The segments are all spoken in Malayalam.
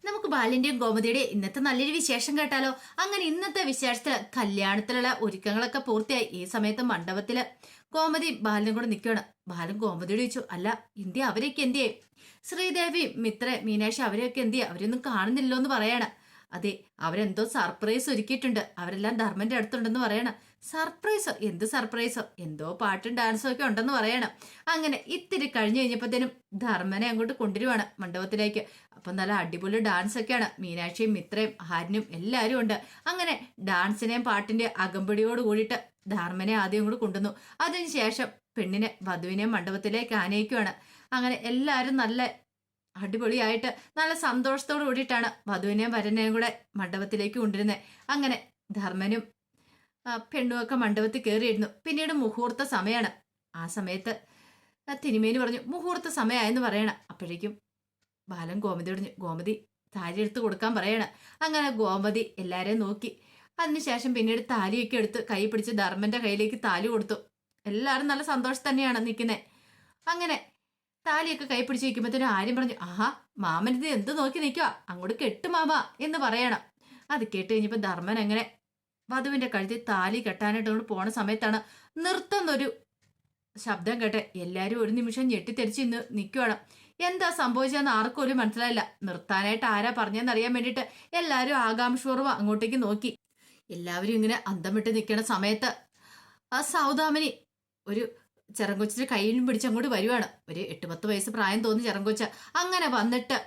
നമുക്ക് ബാലിന്റെയും ഗോമതിയുടെയും ഇന്നത്തെ നല്ലൊരു വിശേഷം കേട്ടാലോ. അങ്ങനെ ഇന്നത്തെ വിശേഷത്തില് കല്യാണത്തിലുള്ള ഒരുക്കങ്ങളൊക്കെ പൂർത്തിയായി. ഈ സമയത്ത് മണ്ഡപത്തില് ഗോമതി ബാലനും കൂടെ നിൽക്കുകയാണ്. ബാലൻ ഗോമതിയോട് ചോദിച്ചു, അല്ല ഇന്ത്യ അവരെയൊക്കെ എന്തിയേ? ശ്രീദേവി മിത്ര മീനാക്ഷി അവരെയൊക്കെ എന്തിയെ? അവരൊന്നും കാണുന്നില്ലോ എന്ന് പറയാണ്. അതെ, അവരെന്തോ സർപ്രൈസ് ഒരുക്കിയിട്ടുണ്ട്, അവരെല്ലാം ധർമ്മന്റെ അടുത്തുണ്ടെന്ന് പറയണം. സർപ്രൈസോ? എന്ത് സർപ്രൈസോ? എന്തോ പാട്ടും ഡാൻസും ഒക്കെ ഉണ്ടെന്ന് പറയണം. അങ്ങനെ ഇത്തിരി കഴിഞ്ഞു കഴിഞ്ഞപ്പോഴത്തേനും ധർമ്മനെ അങ്ങോട്ട് കൊണ്ടുവരുവാണ് മണ്ഡപത്തിലേക്ക്. അപ്പൊ നല്ല അടിപൊളി ഡാൻസ് ഒക്കെയാണ്. മീനാക്ഷിയും മിത്രയും ഹാരിനും എല്ലാവരും ഉണ്ട്. അങ്ങനെ ഡാൻസിനെയും പാട്ടിന്റെയും അകമ്പടിയോട് കൂടിയിട്ട് ധർമ്മനെ ആദ്യം കൂടി കൊണ്ടുവന്നു. അതിനുശേഷം പെണ്ണിനെ വധുവിനെയും മണ്ഡപത്തിലേക്ക് ആനയിക്കുവാണ്. അങ്ങനെ എല്ലാവരും നല്ല അടിപൊളിയായിട്ട് നല്ല സന്തോഷത്തോട് കൂടിയിട്ടാണ് വധുവിനെയും വരനെയും കൂടെ മണ്ഡപത്തിലേക്ക് കൊണ്ടിരുന്നത്. അങ്ങനെ ധർമ്മനും പെണ്ണുമൊക്കെ മണ്ഡപത്തിൽ കയറിയിരുന്നു. പിന്നീട് മുഹൂർത്ത സമയമാണ്. ആ സമയത്ത് തിരുമേനി പറഞ്ഞു മുഹൂർത്ത സമയമായെന്ന് പറയണം. അപ്പോഴേക്കും ബാലൻ ഗോമതി പറഞ്ഞു, ഗോമതി താലി എടുത്ത് കൊടുക്കാൻ പറയണം. അങ്ങനെ ഗോമതി എല്ലാരെയും നോക്കി. അതിനുശേഷം പിന്നീട് താലിയൊക്കെ എടുത്ത് കൈ പിടിച്ച് ധർമ്മന്റെ കയ്യിലേക്ക് താലി കൊടുത്തു. എല്ലാവരും നല്ല സന്തോഷം തന്നെയാണ് നിൽക്കുന്നത്. അങ്ങനെ താലിയൊക്കെ കൈ പിടിച്ച് നിൽക്കുമ്പോഴത്തേനും ആര്യം പറഞ്ഞു, ആഹാ മാമൻ ഇത് എന്ത് നോക്കി നിൽക്കുക, അങ്ങോട്ട് കെട്ടു മാമ എന്ന് പറയണം. അത് കേട്ട് കഴിഞ്ഞപ്പോൾ ധർമ്മൻ അങ്ങനെ വധുവിന്റെ കഴുത്തിൽ താലി കെട്ടാനായിട്ട് അങ്ങോട്ട് പോണ സമയത്താണ് നിർത്തുന്നൊരു ശബ്ദം കേട്ടെ. എല്ലാവരും ഒരു നിമിഷം ഞെട്ടിത്തെരിച്ച് ഇന്ന് നിൽക്കുവാണ്. എന്താ സംഭവിച്ചതെന്ന് ആർക്കും ഒരു മനസ്സിലായില്ല. നിർത്താനായിട്ട് ആരാ പറഞ്ഞതെന്ന് അറിയാൻ വേണ്ടിയിട്ട് എല്ലാവരും ആകാംക്ഷപൂർവ്വം അങ്ങോട്ടേക്ക് നോക്കി. എല്ലാവരും ഇങ്ങനെ അന്തം വിട്ട് നിൽക്കുന്ന സമയത്ത് ആ സൗദാമിനി ഒരു ചെറങ്കൊച്ചിന്റെ കയ്യിലും പിടിച്ച് അങ്ങോട്ട് വരുവാണ്. ഒരു 8-10 വയസ്സ് പ്രായം തോന്നി ചെറങ്കൊച്ച. അങ്ങനെ വന്നിട്ട്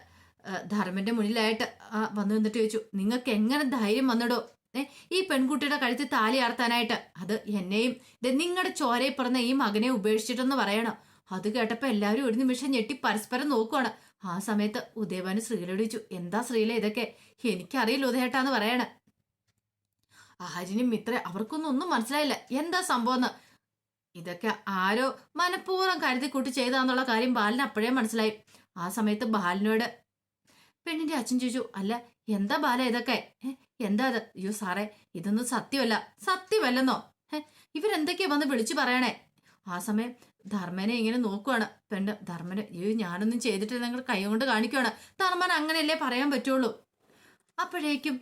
ധർമ്മന്റെ മുന്നിലായിട്ട് വന്നു നിന്നിട്ട് ചോദിച്ചു, നിങ്ങൾക്ക് എങ്ങനെ ധൈര്യം വന്നിടോ ഈ പെൺകുട്ടിയുടെ കഴുത്തിൽ താലി ആർത്താനായിട്ട്? അത് എന്നെയും നിങ്ങളുടെ ചോരയെ പിറന്ന ഈ മകനെ ഉപേക്ഷിച്ചിട്ടെന്ന് പറയണം. അത് കേട്ടപ്പോ എല്ലാവരും ഒരു നിമിഷം ഞെട്ടി പരസ്പരം നോക്കുവാണ്. ആ സമയത്ത് ഉദയഭാനു ശ്രീലയോട് ചോദിച്ചു, എന്താ ശ്രീല ഇതൊക്കെ? എനിക്കറിയില്ല ഉദയേട്ടാന്ന് പറയണ. ആര്യനും മിത്ര അവർക്കൊന്നും ഒന്നും മനസ്സിലായില്ല എന്താ സംഭവം എന്ന്. ഇതൊക്കെ ആരോ മനഃപൂർവ്വം കരുതി കൂട്ടി ചെയ്താന്നുള്ള കാര്യം ബാലിന് അപ്പോഴേ മനസ്സിലായി. ആ സമയത്ത് ബാലിനോട് പെണ്ണിന്റെ അച്ഛൻ ചോദിച്ചു, അല്ല എന്താ ബാല ഇതൊക്കെ? എന്താ അത്? അയ്യോ സാറേ ഇതൊന്നും സത്യമല്ല. സത്യമല്ലെന്നോ? ഇവരെന്തൊക്കെയാ വന്ന് വിളിച്ചു പറയണേ? ആ സമയം ധർമ്മനെ ഇങ്ങനെ നോക്കുവാണ് പെണ്ണ്. ധർമ്മന് അയ്യോ ഞാനൊന്നും ചെയ്തിട്ടില്ല, നിങ്ങൾ കൈ കൊണ്ട് കാണിക്കുവാണ്. ധർമ്മൻ അങ്ങനെയല്ലേ പറയാൻ പറ്റുള്ളൂ. അപ്പോഴേക്കും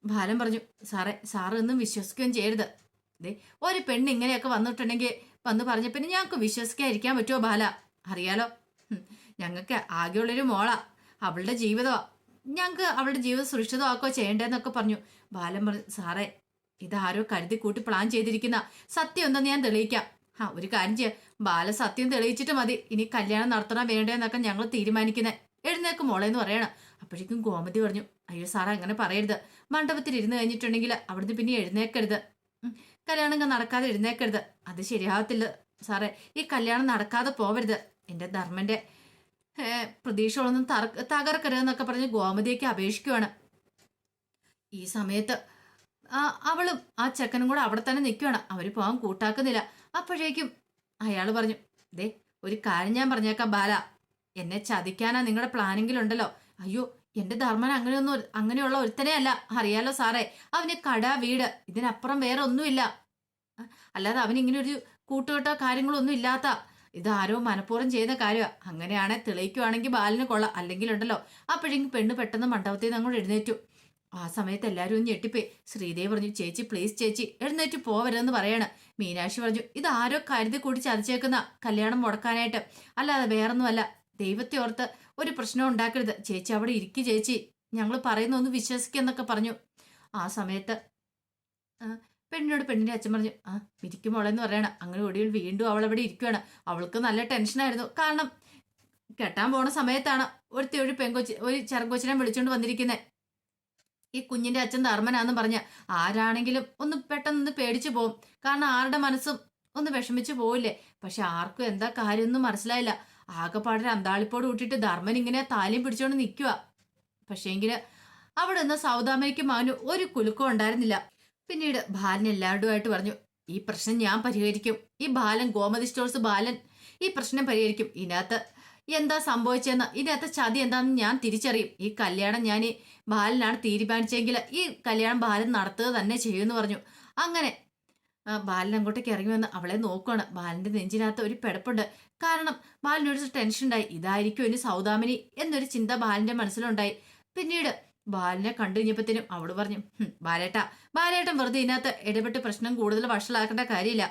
ബാലൻ പറഞ്ഞു, സാറേ സാറ് ഒന്നും വിശ്വസിക്കുകയും ചെയ്യരുത്. ദേ ഒരു പെണ്ണ് ഇങ്ങനെയൊക്കെ വന്നിട്ടുണ്ടെങ്കിൽ വന്ന് പറഞ്ഞ പിന്നെ ഞങ്ങൾക്ക് വിശ്വസിക്കാതിരിക്കാൻ പറ്റുമോ ബാല? അറിയാലോ ഞങ്ങൾക്ക് ആകെയുള്ളൊരു മോളാ, അവളുടെ ജീവിതമാ, ഞങ്ങൾക്ക് അവളുടെ ജീവിതം സുരക്ഷിതമാക്കുകയോ ചെയ്യേണ്ടതെന്നൊക്കെ പറഞ്ഞു. ബാലൻ പറഞ്ഞു, സാറേ ഇതാരോ കരുതി കൂട്ടി പ്ലാൻ ചെയ്തിരിക്കുന്ന സത്യം എന്താന്ന് ഞാൻ തെളിയിക്കാം. ഒരു കാര്യം ചെയ്യാം, ബാല സത്യം തെളിയിച്ചിട്ട് മതി ഇനി കല്യാണം നടത്തണോ വേണ്ടതെന്നൊക്കെ ഞങ്ങൾ തീരുമാനിക്കുന്നത്. എഴുന്നേക്ക് മോളെന്ന് പറയണം. അപ്പോഴേക്കും ഗോമതി പറഞ്ഞു, അയ്യോ സാറേ അങ്ങനെ പറയരുത്. മണ്ഡപത്തിൽ ഇരുന്ന് കഴിഞ്ഞിട്ടുണ്ടെങ്കിൽ അവിടുന്ന് പിന്നെ എഴുന്നേക്കരുത്. കല്യാണം നടക്കാതെ എഴുന്നേക്കരുത്. അത് ശരിയാകത്തില്ല സാറേ. ഈ കല്യാണം നടക്കാതെ പോവരുത്. എൻ്റെ ധർമ്മന്റെ പ്രതീക്ഷകളൊന്നും തകർക്കരുതെന്നൊക്കെ പറഞ്ഞ് ഗോമതിയൊക്കെ അപേക്ഷിക്കുവാണ്. ഈ സമയത്ത് അവളും ആ ചെക്കനും കൂടെ അവിടെ തന്നെ നിൽക്കുവാണ്. അവർ പോകാൻ കൂട്ടാക്കുന്നില്ല. അപ്പോഴേക്കും അയാൾ പറഞ്ഞു, ദേ ഒരു കാര്യം ഞാൻ പറഞ്ഞേക്കാം ബാല, എന്നെ ചതിക്കാനാ നിങ്ങളുടെ പ്ലാനെങ്കിലുണ്ടല്ലോ. അയ്യോ എന്റെ ധർമ്മൻ അങ്ങനെയുള്ള ഒരുത്തനെ അല്ല, അറിയാലോ സാറേ. അവന് കട വീട് ഇതിനപ്പുറം വേറെ ഒന്നുമില്ല. അല്ലാതെ അവനിങ്ങനെ ഒരു കൂട്ടുകെട്ടോ കാര്യങ്ങളൊന്നും ഇല്ലാത്ത, ഇതാരോ മനഃപൂർവ്വം ചെയ്യുന്ന കാര്യമാണ്. അങ്ങനെയാണെ തെളിയിക്കുവാണെങ്കിൽ ബാലിന് കൊള്ളാം. അല്ലെങ്കിൽ ഉണ്ടല്ലോ. അപ്പോഴേക്കും പെണ്ണ് പെട്ടെന്ന് മണ്ഡപത്തിൽ നിന്ന് അങ്ങോട്ട് എഴുന്നേറ്റു. ആ സമയത്ത് എല്ലാവരും ഒന്ന് ഞെട്ടിപ്പോയി. ശ്രീദേവി പറഞ്ഞു, ചേച്ചി പ്ലീസ് ചേച്ചി എഴുന്നേറ്റ് പോവരുതെന്ന് പറയാണ്. മീനാക്ഷി പറഞ്ഞു, ഇതാരോ കരുതി കൂടി ചതച്ചേക്കുന്ന കല്യാണം മുടക്കാനായിട്ട്, അല്ലാതെ വേറൊന്നുമല്ല. ദൈവത്തെ ഓർത്ത് ഒരു പ്രശ്നം ഉണ്ടാക്കരുത്. ചേച്ചി അവിടെ ഇരിക്കു ചേച്ചി, ഞങ്ങൾ പറയുന്ന ഒന്ന് വിശ്വസിക്കെന്നൊക്കെ പറഞ്ഞു. ആ സമയത്ത് പെണ്ണിനോട് പെണ്ണിന്റെ അച്ഛൻ പറഞ്ഞു, ഇരിക്കുമോളെന്ന് പറയണം. അങ്ങനെ ഒടുവിൽ വീണ്ടും അവൾ അവിടെ ഇരിക്കുകയാണ്. അവൾക്ക് നല്ല ടെൻഷനായിരുന്നു. കാരണം കെട്ടാൻ പോണ സമയത്താണ് ഒരു ഒരു ചെറുകൊച്ചിനെ വിളിച്ചോണ്ട് വന്നിരിക്കുന്നത്. ഈ കുഞ്ഞിന്റെ അച്ഛൻ ധർമ്മനാന്ന് പറഞ്ഞ ആരാണെങ്കിലും ഒന്ന് പെട്ടെന്ന് പേടിച്ചു പോവും. കാരണം ആരുടെ മനസ്സും ഒന്ന് വിഷമിച്ചു പോവില്ലേ. പക്ഷെ ആർക്കും എന്താ കാര്യമൊന്നും മനസ്സിലായില്ല. ആകെപ്പാടെ അന്താളിപ്പോട് കൂട്ടിയിട്ട് ധർമ്മൻ ഇങ്ങനെ താലിയും പിടിച്ചോണ്ട് നിൽക്കുക. പക്ഷേങ്കില് അവിടെ നിന്ന് സൗദാമയ്ക്ക് മകന് ഒരു കുലുക്കം ഉണ്ടായിരുന്നില്ല. പിന്നീട് ബാലൻ എല്ലാവരുമായിട്ട് പറഞ്ഞു, ഈ പ്രശ്നം ഞാൻ പരിഹരിക്കും. ഈ ബാലൻ ഗോമതി സ്റ്റോഴ്സ് ബാലൻ ഈ പ്രശ്നം പരിഹരിക്കും. ഇതിനകത്ത് എന്താ സംഭവിച്ചെന്ന്, ഇതിനകത്ത് ചതി എന്താണെന്ന് ഞാൻ തിരിച്ചറിയും. ഈ കല്യാണം ഞാൻ ഈ ബാലനാണ് തീരുമാനിച്ചെങ്കിൽ ഈ കല്യാണം ബാലൻ നടത്തുക തന്നെ ചെയ്യുമെന്ന് പറഞ്ഞു. അങ്ങനെ ബാലൻ അങ്ങോട്ടേക്ക് ഇറങ്ങി വന്ന് അവളെ നോക്കുകയാണ്. ബാലന്റെ നെഞ്ചിനകത്ത് ഒരു പിടപ്പുണ്ട്. കാരണം ബാലനൊരു ടെൻഷൻ ഉണ്ടായി. ഇതായിരിക്കും ഇനി സൗദാമിനി എന്നൊരു ചിന്ത ബാലന്റെ മനസ്സിലുണ്ടായി. പിന്നീട് ബാലനെ കണ്ടു കഴിഞ്ഞപ്പത്തേനും അവള് പറഞ്ഞു, ബാലേട്ടാ, ബാലേട്ടൻ വെറുതെ ഇതിനകത്ത് ഇടപെട്ട് പ്രശ്നം കൂടുതൽ വഷളാക്കേണ്ട കാര്യമില്ല.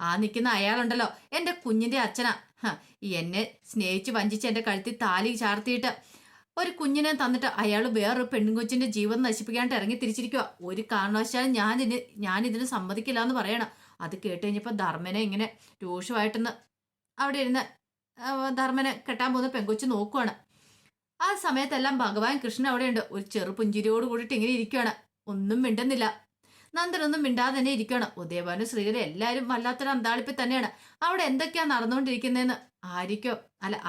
ആ നിൽക്കുന്ന അയാളുണ്ടല്ലോ എന്റെ കുഞ്ഞിന്റെ അച്ഛനാ. എന്നെ സ്നേഹിച്ച് വഞ്ചിച്ച് എന്റെ കഴുത്തിൽ താലി ചാർത്തിയിട്ട് ഒരു കുഞ്ഞിനെ തന്നിട്ട് അയാൾ വേറൊരു പെൺകൊച്ചിന്റെ ജീവൻ നശിപ്പിക്കാണ്ട് ഇറങ്ങി തിരിച്ചിരിക്കുക. ഒരു കാരണവശാലും ഞാനിതിന് സമ്മതിക്കില്ല എന്ന് പറയണം. അത് കേട്ട് കഴിഞ്ഞപ്പോ ധർമ്മനെ ഇങ്ങനെ രൂക്ഷമായിട്ടൊന്ന് അവിടെ ഇരുന്ന് ധർമ്മനെ കെട്ടാൻ പോകുന്ന പെൺകൊച്ച് നോക്കുവാണ്. ആ സമയത്തെല്ലാം ഭഗവാൻ കൃഷ്ണൻ അവിടെയുണ്ട്. ഒരു ചെറു പുഞ്ചിരിയോട് കൂടിയിട്ട് ഇങ്ങനെ ഇരിക്കുകയാണ്. ഒന്നും മിണ്ടുന്നില്ല. നന്ദനൊന്നും മിണ്ടാതെ തന്നെ ഇരിക്കുകയാണ്. ഉദയഭാനു ശ്രീധരൻ എല്ലാവരും വല്ലാത്തൊരു അന്താളിപ്പിൽ തന്നെയാണ്. അവിടെ എന്തൊക്കെയാ നടന്നുകൊണ്ടിരിക്കുന്നതെന്ന്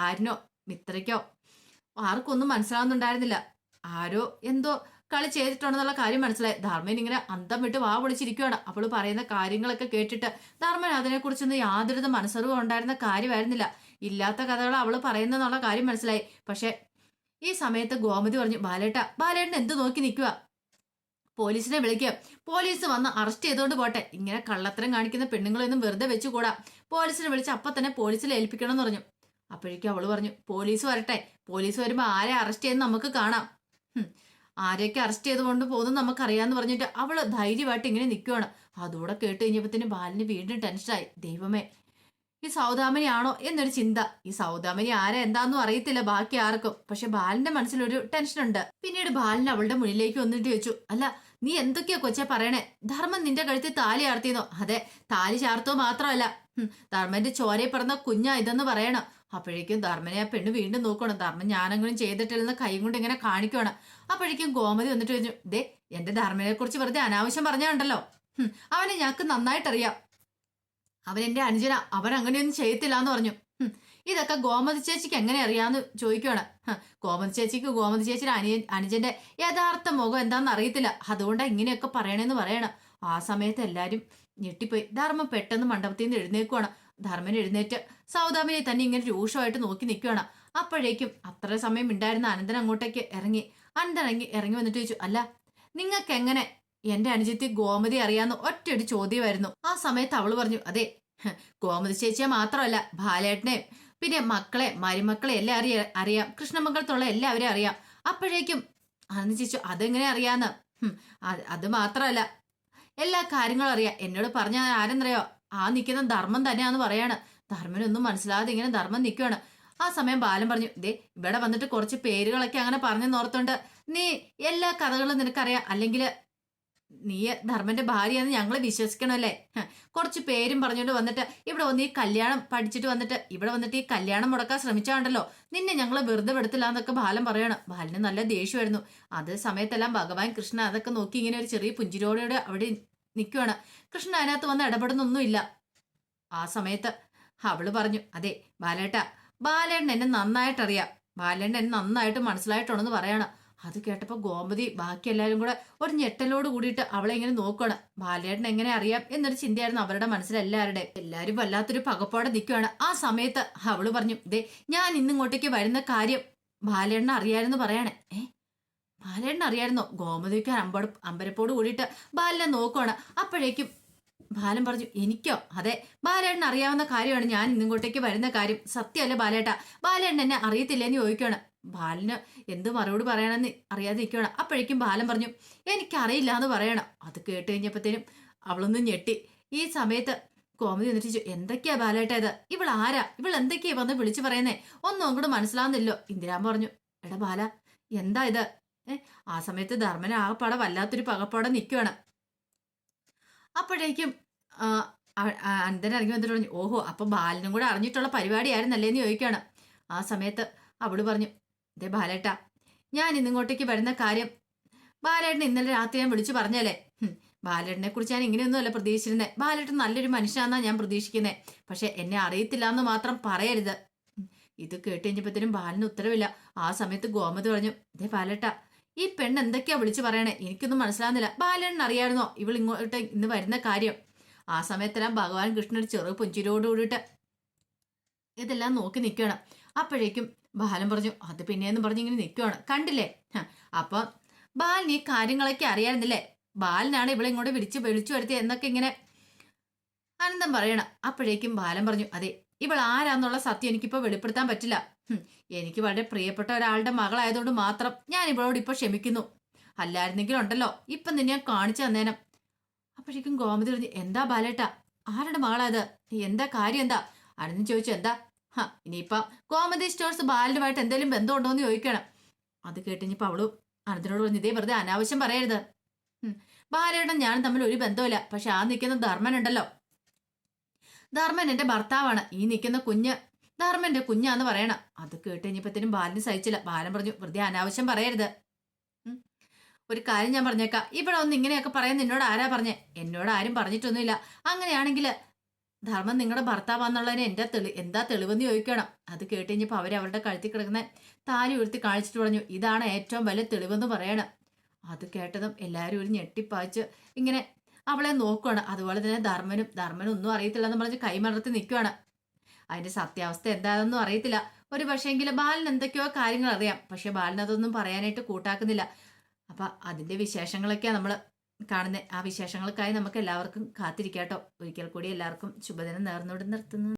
ആരിനോ മിത്രയ്ക്കോ ആർക്കൊന്നും മനസ്സിലാവുന്നുണ്ടായിരുന്നില്ല. ആരോ എന്തോ കളി ചെയ്തിട്ടുണ്ടെന്നുള്ള കാര്യം മനസ്സിലായി. ധർമ്മൻ ഇങ്ങനെ അന്തം വിട്ട് വാ പൊളിച്ചിരിക്കുകയാണ്. അവൾ പറയുന്ന കാര്യങ്ങളൊക്കെ കേട്ടിട്ട് ധർമ്മൻ അതിനെക്കുറിച്ചൊന്നും യാതൊരു മനസ്സറിവും ഉണ്ടായിരുന്ന കാര്യമായിരുന്നില്ല. ഇല്ലാത്ത കഥകൾ അവൾ പറയുന്നെന്നുള്ള കാര്യം മനസ്സിലായി. പക്ഷെ ഈ സമയത്ത് ഗോമതി പറഞ്ഞു, ബാലേട്ടൻ എന്ത് നോക്കി നിൽക്കുക, പോലീസിനെ വിളിക്കുക. പോലീസ് വന്ന് അറസ്റ്റ് ചെയ്തുകൊണ്ട് പോട്ടെ. ഇങ്ങനെ കള്ളത്തരം കാണിക്കുന്ന പെണ്ണുങ്ങളൊന്നും വെറുതെ വെച്ചുകൂടാ. പോലീസിനെ വിളിച്ച് അപ്പൊ തന്നെ പോലീസിൽ ഏൽപ്പിക്കണം എന്ന് പറഞ്ഞു. അപ്പോഴേക്കും അവള് പറഞ്ഞു, പോലീസ് വരട്ടെ, പോലീസ് വരുമ്പോ ആരെ അറസ്റ്റ് ചെയ്യുന്ന നമുക്ക് കാണാം. ആരെയൊക്കെ അറസ്റ്റ് ചെയ്തുകൊണ്ട് പോകുന്നത് നമുക്കറിയാന്ന് പറഞ്ഞിട്ട് അവള് ധൈര്യമായിട്ട് ഇങ്ങനെ നിൽക്കുവാണ്. അതോടെ കേട്ട് കഴിഞ്ഞപ്പത്തിന് ബാലിന് വീണ്ടും ടെൻഷനായി. ദൈവമേ, ഈ സൗദാമിനിയാണോ എന്നൊരു ചിന്ത. ഈ സൗദാമിനി ആരാ എന്താന്നും അറിയത്തില്ല ബാക്കി ആർക്കും. പക്ഷെ ബാലിന്റെ മനസ്സിലൊരു ടെൻഷനുണ്ട്. പിന്നീട് ബാലിന് അവളുടെ മുന്നിലേക്ക് വന്നിട്ട് ചോദിച്ചു, അല്ല നീ എന്തൊക്കെയാ കൊച്ചെ പറയണേ? ധർമ്മൻ നിന്റെ കഴുത്തിൽ താലി ചാർത്തിയെന്നോ? അതെ, താലി ചാർത്തോ മാത്രമല്ല, ധർമ്മന്റെ ചോരയെ പറഞ്ഞ കുഞ്ഞാ ഇതെന്ന് പറയണം. അപ്പോഴേക്കും ധർമ്മനെ ആ പെണ്ണ് വീണ്ടും നോക്കണം. ധർമ്മൻ ഞാനെങ്കിലും ചെയ്തിട്ടില്ലെന്ന് കൈ കൊണ്ട് ഇങ്ങനെ കാണിക്കണം. അപ്പോഴേക്കും ഗോമതി വന്നിട്ട് പറഞ്ഞു, ദേ എന്റെ ധർമ്മനെ കുറിച്ച് വെറുതെ അനാവശ്യം പറഞ്ഞുണ്ടല്ലോ. അവനെ ഞങ്ങൾക്ക് നന്നായിട്ടറിയാം. അവൻ എന്റെ അനുജന, അവൻ അങ്ങനെയൊന്നും ചെയ്യത്തില്ല എന്ന് പറഞ്ഞു. ഇതൊക്കെ ഗോമതി ചേച്ചിക്ക് എങ്ങനെ അറിയാന്ന് ചോദിക്കുകയാണ്. ഗോമതി ചേച്ചിയുടെ അനുജന്റെ യഥാർത്ഥ മുഖം എന്താണെന്ന് അറിയത്തില്ല. അതുകൊണ്ടാണ് ഇങ്ങനെയൊക്കെ പറയണേന്ന് പറയണം. ആ സമയത്ത് എല്ലാരും ഞെട്ടിപ്പോയി. ധർമ്മം പെട്ടെന്ന് മണ്ഡപത്തിൽ നിന്ന് എഴുന്നേക്കുവാണ്. ധർമ്മൻ എഴുന്നേറ്റ് സൗദാമിനെ തന്നെ ഇങ്ങനെ രൂക്ഷമായിട്ട് നോക്കി നിൽക്കുകയാണ്. അപ്പോഴേക്കും അത്ര സമയം ഉണ്ടായിരുന്ന അനന്തൻ അങ്ങോട്ടേക്ക് ഇറങ്ങി വന്നിട്ട് ചോദിച്ചു, അല്ല നിങ്ങൾക്ക് എങ്ങനെ എന്റെ അനുജത്തി ഗോമതി അറിയാന്ന് ഒറ്റയൊരു ചോദ്യമായിരുന്നു. ആ സമയത്ത് അവള് പറഞ്ഞു, അതെ, ഗോമതി ചേച്ചിയെ മാത്രമല്ല ബാലേട്ടനെ പിന്നെ മക്കളെ മരുമക്കളെ എല്ലാം അറിയാം. കൃഷ്ണമംഗലത്തുള്ള എല്ലാവരും അറിയാം. അപ്പോഴേക്കും അന്ന് ചേച്ചു, അതെങ്ങനെ അറിയാന്ന്? അത് മാത്രമല്ല എല്ലാ കാര്യങ്ങളും അറിയാം. എന്നോട് പറഞ്ഞ ആരെന്നറിയോ? ആ നിൽക്കുന്ന ധർമ്മം തന്നെയാന്ന് പറയാണ്. ധർമ്മനൊന്നും മനസ്സിലാതെ ഇങ്ങനെ ധർമ്മം നിൽക്കുകയാണ്. ആ സമയം ബാലൻ പറഞ്ഞു, ദേ ഇവിടെ വന്നിട്ട് കുറച്ച് പേരുകളൊക്കെ അങ്ങനെ പറഞ്ഞെന്നോർത്തോണ്ട് നീ എല്ലാ കഥകളും നിനക്കറിയാം. അല്ലെങ്കിൽ നീ ധർമ്മന്റെ ഭാര്യയാന്ന് ഞങ്ങളെ വിശ്വസിക്കണമല്ലേ? കുറച്ച് പേരും പറഞ്ഞുകൊണ്ട് വന്നിട്ട് ഇവിടെ വന്ന് ഈ കല്യാണം പഠിച്ചിട്ട് വന്നിട്ട് ഇവിടെ വന്നിട്ട് ഈ കല്യാണം മുടക്കാൻ ശ്രമിച്ചാണ്ടല്ലോ, നിന്നെ ഞങ്ങളെ വെറുതെ വിടത്തില്ല എന്നൊക്കെ ബാലൻ പറയണം. ബാലന് നല്ല ദേഷ്യമായിരുന്നു. അത് സമയത്തെല്ലാം ഭഗവാൻ കൃഷ്ണ അതൊക്കെ നോക്കി ഇങ്ങനെ ഒരു ചെറിയ പുഞ്ചിരോടെ അവിടെ നിൽക്കുകയാണ്. കൃഷ്ണൻ അതിനകത്ത് വന്ന് ഇടപെടുന്നൊന്നുമില്ല. ആ സമയത്ത് അവള് പറഞ്ഞു, അതെ ബാലേട്ടൻ എന്നെ നന്നായിട്ടറിയാം. ബാലേട്ടൻ എന്നെ നന്നായിട്ട് മനസ്സിലായിട്ടുണ്ടെന്ന് പറയണം. അത് കേട്ടപ്പോ ഗോമതി ബാക്കി എല്ലാവരും കൂടെ ഒരു ഞെട്ടലോട് കൂടിയിട്ട് അവളെ ഇങ്ങനെ നോക്കുകയാണ്. ബാലേട്ടൻ എങ്ങനെ അറിയാം എന്നൊരു ചിന്തയായിരുന്നു അവരുടെ മനസ്സിലെല്ലാവരുടെ. എല്ലാവരും വല്ലാത്തൊരു പകപ്പോടെ നിൽക്കുകയാണ്. ആ സമയത്ത് അവള് പറഞ്ഞു, ദേ ഞാൻ ഇന്നിങ്ങോട്ടേക്ക് വരുന്ന കാര്യം ബാലേട്ടനെ അറിയാമെന്ന് പറയണേ. ബാലേട്ടൻ അറിയായിരുന്നോ? ഗോമതിക്ക് അമ്പരപ്പോട് കൂടിയിട്ട് ബാലനെ നോക്കുവാണ്. അപ്പോഴേക്കും ബാലൻ പറഞ്ഞു, എനിക്കോ? അതെ, ബാലേട്ടൻ അറിയാവുന്ന കാര്യമാണ് ഞാൻ ഇന്നിങ്ങോട്ടേക്ക് വരുന്ന കാര്യം. സത്യമല്ലേ ബാലേട്ട? ബാലേട്ടൻ എന്നെ അറിയത്തില്ലെന്ന് ചോദിക്കുകയാണ്. ബാലന് എന്ത് മറുപടി പറയണമെന്ന് അറിയാതെ നിൽക്കുകയാണ്. അപ്പോഴേക്കും ബാലൻ പറഞ്ഞു, എനിക്കറിയില്ല എന്ന് പറയണം. അത് കേട്ട് കഴിഞ്ഞപ്പോഴത്തേനും അവളൊന്നും ഞെട്ടി. ഈ സമയത്ത് കോമതി എന്നിട്ട് ചോദിച്ചു, എന്തൊക്കെയാ ബാലേട്ട ഇത്? ഇവൾ ആരാ? ഇവൾ എന്തൊക്കെയാ വന്ന് വിളിച്ചു പറയുന്നേ? ഒന്നും അങ്ങോട്ട് മനസ്സിലാവുന്നില്ലോ. ഇന്ദിരാൻ പറഞ്ഞു, എടാ ബാല, എന്താ ഇത്? ആ സമയത്ത് ധർമ്മന ആകപ്പാടെ വല്ലാത്തൊരു പകപ്പാടെ നിൽക്കുകയാണ്. അപ്പോഴേക്കും അനന്തൻ ഇറങ്ങി വന്നിട്ട് പറഞ്ഞു, ഓഹോ, അപ്പൊ ബാലനും കൂടെ അറിഞ്ഞിട്ടുള്ള പരിപാടിയായിരുന്നല്ലേ എന്ന് ചോദിക്കുകയാണ്. ആ സമയത്ത് അവള് പറഞ്ഞു, ദേ ബാലേട്ടാ, ഞാൻ ഇന്നിങ്ങോട്ടേക്ക് വരുന്ന കാര്യം ബാലേട്ടനെ ഇന്നലെ രാത്രി ഞാൻ വിളിച്ചു പറഞ്ഞല്ലേ. ബാലേട്ടനെ കുറിച്ച് ഞാൻ ഇങ്ങനെയൊന്നുമല്ല പ്രതീക്ഷിച്ചിരുന്നത്. ബാലേട്ടൻ നല്ലൊരു മനുഷ്യനാന്നാ ഞാൻ പ്രതീക്ഷിക്കുന്നത്. പക്ഷെ എന്നെ അറിയത്തില്ല എന്ന് മാത്രം പറയരുത്. ഇത് കേട്ട് കഴിഞ്ഞപ്പോഴത്തേനും ബാലന് ഉത്തരവില്ല. ആ സമയത്ത് ഗോമതി പറഞ്ഞു, ദേ ബാലേട്ടാ, ഈ പെണ്ണ് എന്തൊക്കെയാ വിളിച്ചു പറയണേ? എനിക്കൊന്നും മനസ്സിലാവുന്നില്ല. ബാലേട്ടൻ അറിയാമായിരുന്നോ ഇവൾ ഇങ്ങോട്ട് ഇന്ന് വരുന്ന കാര്യം? ആ സമയത്തെല്ലാം ഭഗവാൻ കൃഷ്ണൻ ഒരു ചെറു പുഞ്ചിരോട് കൂടിയിട്ട് ഇതെല്ലാം നോക്കി നിൽക്കുകയാണ്. അപ്പോഴേക്കും ബാലൻ പറഞ്ഞു, അത് പിന്നെയെന്ന് പറഞ്ഞ് ഇങ്ങനെ നിൽക്കുകയാണ്. കണ്ടില്ലേ? അപ്പൊ ബാലൻ ഈ കാര്യങ്ങളൊക്കെ അറിയാറുന്നില്ലേ? ബാലനാണ് ഇവളെ ഇങ്ങോട്ട് വിളിച്ചു വരുത്തിയത് എന്നൊക്കെ ഇങ്ങനെ ആനന്ദം പറയണം. അപ്പോഴേക്കും ബാലൻ പറഞ്ഞു, അതെ, ഇവൾ ആരാന്നുള്ള സത്യം എനിക്കിപ്പോ വെളിപ്പെടുത്താൻ പറ്റില്ല. ഹും, എനിക്ക് വളരെ പ്രിയപ്പെട്ട ഒരാളുടെ മകളായതുകൊണ്ട് മാത്രം ഞാൻ ഇവളോട് ഇപ്പൊ ക്ഷമിക്കുന്നു. അല്ലായിരുന്നെങ്കിലും ഉണ്ടല്ലോ ഇപ്പം നിന്നെ ഞാൻ കാണിച്ചു തന്നേനം. അപ്പോഴേക്കും ഗോമതി പറഞ്ഞു, എന്താ ബാലേട്ടാ, ആരുടെ മകളാത്, എന്താ കാര്യം എന്താ? അനന്ത് ചോദിച്ചു, എന്താ? ഇനിയിപ്പം ഗോമതി സ്റ്റോഴ്സ് ബാലനുമായിട്ട് എന്തെങ്കിലും ബന്ധമുണ്ടോ എന്ന് ചോദിക്കണം. അത് കേട്ടിഞ്ഞിപ്പോ അവള് അനന്തിനോട് പറഞ്ഞു, ഇതേ വെറുതെ അനാവശ്യം പറയരുത്. ബാലേട്ടൻ ഞാനും തമ്മിൽ ഒരു ബന്ധമില്ല. പക്ഷെ ആ നിൽക്കുന്ന ധർമ്മൻ ഉണ്ടല്ലോ, ധർമ്മൻ എന്റെ ഭർത്താവാണ്. ഈ നിൽക്കുന്ന കുഞ്ഞ് ധർമ്മന്റെ കുഞ്ഞാന്ന് പറയണം. അത് കേട്ട് കഴിഞ്ഞപ്പത്തേനും ബാലന് സഹിച്ചില്ല. ബാലൻ പറഞ്ഞു, വെറുതെ അനാവശ്യം പറയരുത്. ഉം. ഒരു കാര്യം ഞാൻ പറഞ്ഞേക്കാം, ഇവിടെ ഒന്ന് ഇങ്ങനെയൊക്കെ പറയുന്ന നിന്നോട് ആരാ പറഞ്ഞേ? എന്നോട് ആരും പറഞ്ഞിട്ടൊന്നുമില്ല. അങ്ങനെയാണെങ്കിൽ ധർമ്മം നിങ്ങളുടെ ഭർത്താവാന്നുള്ളതിന് എന്താ തെളിവെന്ന് ചോദിക്കണം. അത് കേട്ട് കഴിഞ്ഞപ്പോൾ അവരുടെ കഴുത്തിൽ കിടക്കുന്ന താലി ഉയർത്തി കാണിച്ചിട്ട് പറഞ്ഞു, ഇതാണ് ഏറ്റവും വലിയ തെളിവെന്ന് പറയണം. അത് കേട്ടതും എല്ലാവരും ഒരു ഞെട്ടിപ്പായിച്ച് ഇങ്ങനെ അവളെ നോക്കുവാണ്. അതുപോലെ തന്നെ ധർമ്മനും ഒന്നും അറിയത്തില്ലെന്ന് പറഞ്ഞ് കൈമലർത്തി നിൽക്കുവാണ്. അതിന്റെ സത്യാവസ്ഥ എന്താണെന്നും അറിയത്തില്ല. ഒരു പക്ഷേങ്കിൽ ബാലൻ എന്തൊക്കെയോ കാര്യങ്ങൾ അറിയാം. പക്ഷെ ബാലൻ അതൊന്നും പറയാനായിട്ട് കൂട്ടാക്കുന്നില്ല. അപ്പൊ അതിന്റെ വിശേഷങ്ങളൊക്കെയാ നമ്മൾ കാണുന്നത്. ആ വിശേഷങ്ങൾക്കായി നമുക്ക് എല്ലാവർക്കും കാത്തിരിക്കാട്ടോ. ഒരിക്കൽ കൂടി എല്ലാവർക്കും ശുഭദിനം നേർന്നുകൊണ്ട് നിർത്തുന്നു.